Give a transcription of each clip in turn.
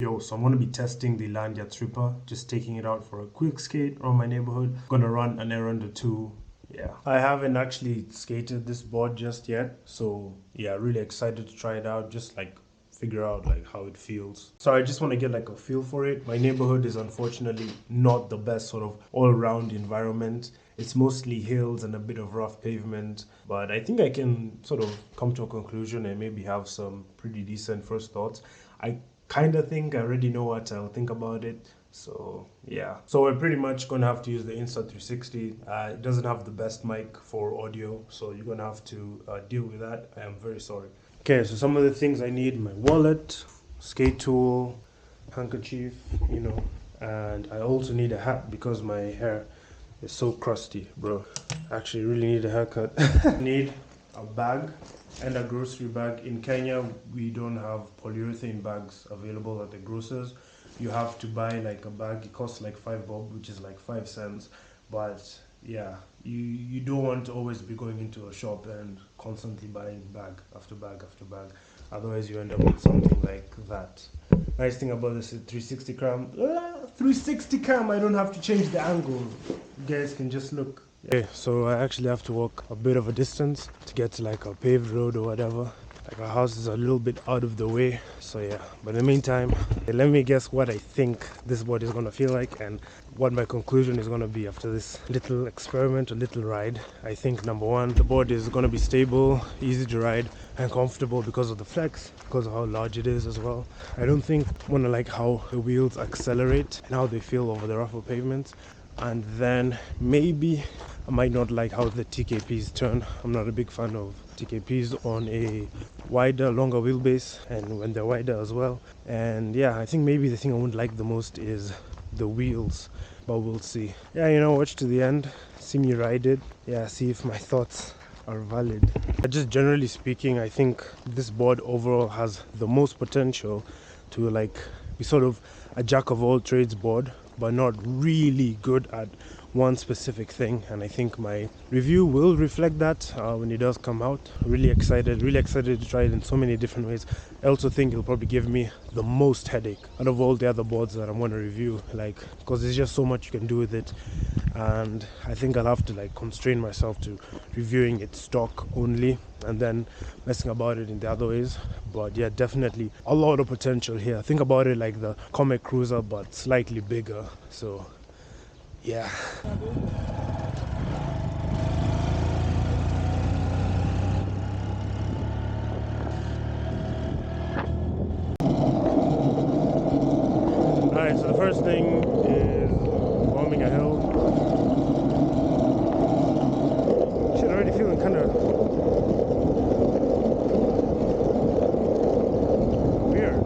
Yo, so I'm going to be testing the Landyachtz Ripper, just taking it out for a quick skate around my neighborhood. Gonna run an errand or two. Yeah, I haven't actually skated this board just yet, so yeah, really excited to try it out, just like figure out like how it feels. So I just want to get like a feel for it. My neighborhood is unfortunately not the best sort of all-round environment. It's mostly hills and a bit of rough pavement, but I think I can sort of come to a conclusion and maybe have some pretty decent first thoughts. I kind of think I already know what I'll think about it. So yeah, so we're pretty much gonna have to use the Insta360. It doesn't have the best mic for audio, so you're gonna have to deal with that. I am very sorry. Okay, so some of the things I need: my wallet, skate tool, handkerchief, and I also need a hat because my hair is so crusty, bro. Actually really need a haircut. Need a bag and a grocery bag. In Kenya, we don't have polyurethane bags available at the grocers. You have to buy like a bag. It costs like 5 bob, which is like 5 cents. But yeah, you don't want to always be going into a shop and constantly buying bag after bag after bag. Otherwise, you end up with something like that. Nice thing about this is 360 cam. 360 cam. I don't have to change the angle. You guys can just look. Okay, so I actually have to walk a bit of a distance to get to like a paved road or whatever. Like our house is a little bit out of the way, so yeah. But in the meantime, let me guess what I think this board is gonna feel like and what my conclusion is gonna be after this little experiment, a little ride. I think number one, the board is gonna be stable, easy to ride, and comfortable because of the flex, because of how large it is as well. I don't think I wanna like how the wheels accelerate and how they feel over the rougher pavements. And then maybe I might not like how the TKPs turn. I'm not a big fan of TKPs on a wider, longer wheelbase, and when they're wider as well. And yeah, I think maybe the thing I wouldn't like the most is the wheels, but we'll see. Yeah, watch to the end, see me ride it. Yeah, see if my thoughts are valid. But just generally speaking, I think this board overall has the most potential to like be sort of a jack of all trades board, but not really good at one specific thing. And I think my review will reflect that when it does come out. Really excited to try it in so many different ways. I also think it'll probably give me the most headache out of all the other boards that I'm going to review, like, because there's just so much you can do with it. And I think I'll have to like constrain myself to reviewing it stock only and then messing about it in the other ways. But yeah, definitely a lot of potential here. Think about it like the Comet Cruiser but slightly bigger. So yeah. Alright, so the first thing is bombing a hill. Shit, already feeling kind of weird.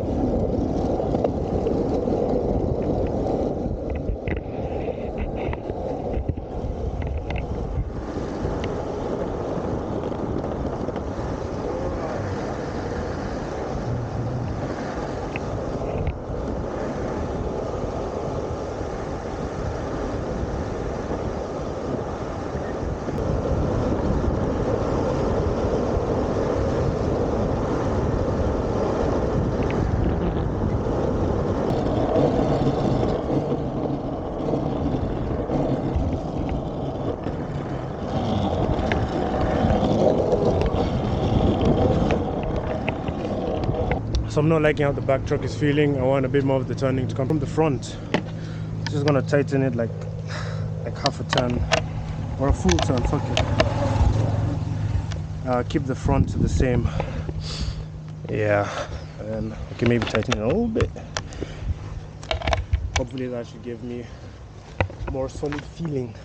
So I'm not liking how the back truck is feeling. I want a bit more of the turning to come from the front. Just gonna tighten it like half a turn or a full turn. Fuck it. Keep the front the same. Yeah, and okay, maybe tighten it a little bit. Hopefully that should give me more solid feeling.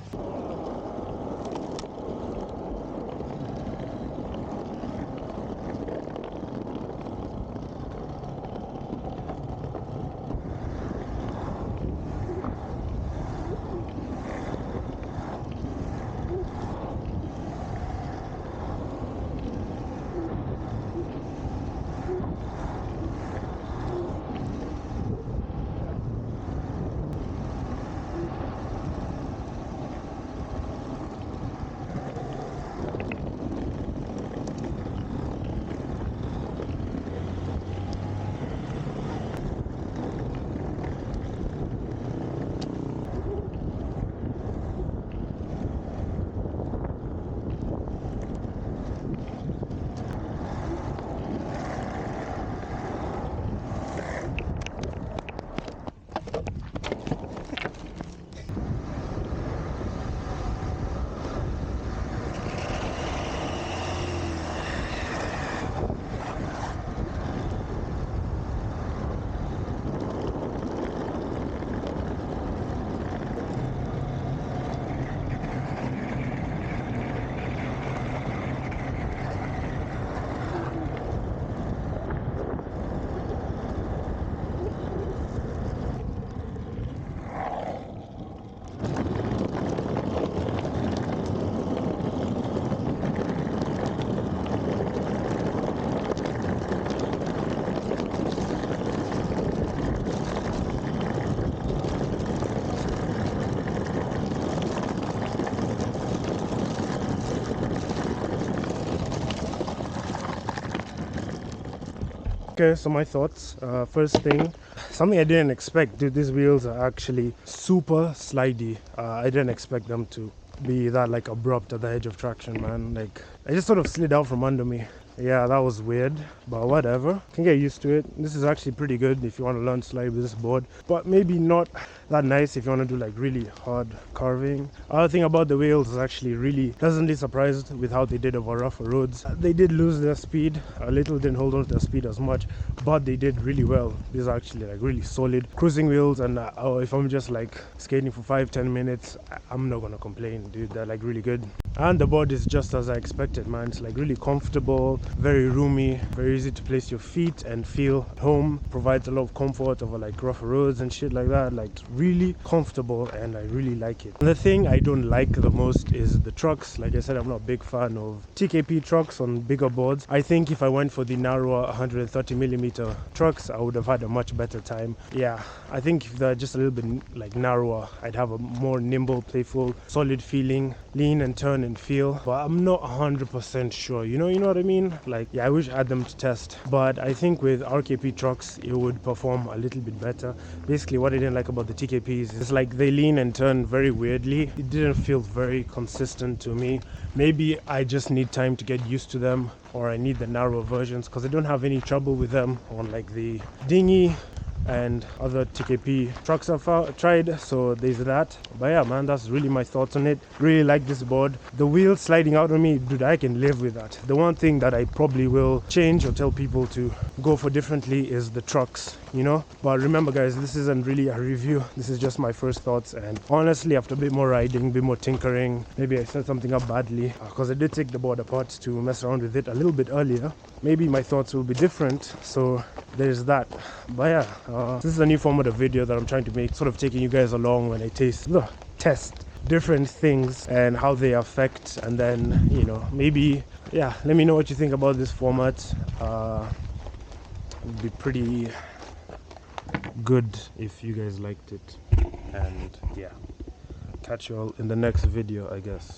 Okay, so my thoughts. First thing, something I didn't expect. Dude, these wheels are actually super slidey. I didn't expect them to be that like abrupt at the edge of traction, man. Like, I just sort of slid out from under me. Yeah, that was weird, but whatever. Can get used to it. This is actually pretty good if you want to learn to slide with this board, but maybe not that nice if you want to do like really hard carving. Other thing about the wheels is actually really pleasantly surprised with how they did over rougher roads. They did lose their speed a little, didn't hold on to their speed as much, but they did really well. These are actually like really solid cruising wheels, and if I'm just like skating for 5-10 minutes, I'm not gonna complain, dude. They're like really good. And the board is just as I expected, man. It's like really comfortable, very roomy, very easy to place your feet and feel at home. Provides a lot of comfort over like rough roads and shit like that. Like, really comfortable, and I really like it. The thing I don't like the most is the trucks. Like I said, I'm not a big fan of TKP trucks on bigger boards. I think if I went for the narrower 130mm trucks, I would have had a much better time. Yeah, I think if they're just a little bit like narrower, I'd have a more nimble, playful, solid feeling, lean and turn and feel, but I'm not 100% sure. You know what I mean? Like, yeah, I wish I had them to test, but I think with RKP trucks it would perform a little bit better. Basically, what I didn't like about the TKPs is like they lean and turn very weirdly. It didn't feel very consistent to me. Maybe I just need time to get used to them, or I need the narrower versions, because I don't have any trouble with them on like the dinghy and other TKP trucks I've tried, so there's that. But yeah, man, that's really my thoughts on it. Really like this board. The wheels sliding out on me, dude, I can live with that. The one thing that I probably will change or tell people to go for differently is the trucks, you know. But remember guys, this isn't really a review, this is just my first thoughts, and honestly after a bit more riding, a bit more tinkering, maybe I set something up badly, because I did take the board apart to mess around with it a little bit earlier. Maybe my thoughts will be different, so there's that. But yeah, this is a new format of video that I'm trying to make, sort of taking you guys along when I test different things and how they affect, and then, you know, maybe, yeah, let me know what you think about this format. It would be pretty good if you guys liked it, and yeah, catch you all in the next video, I guess.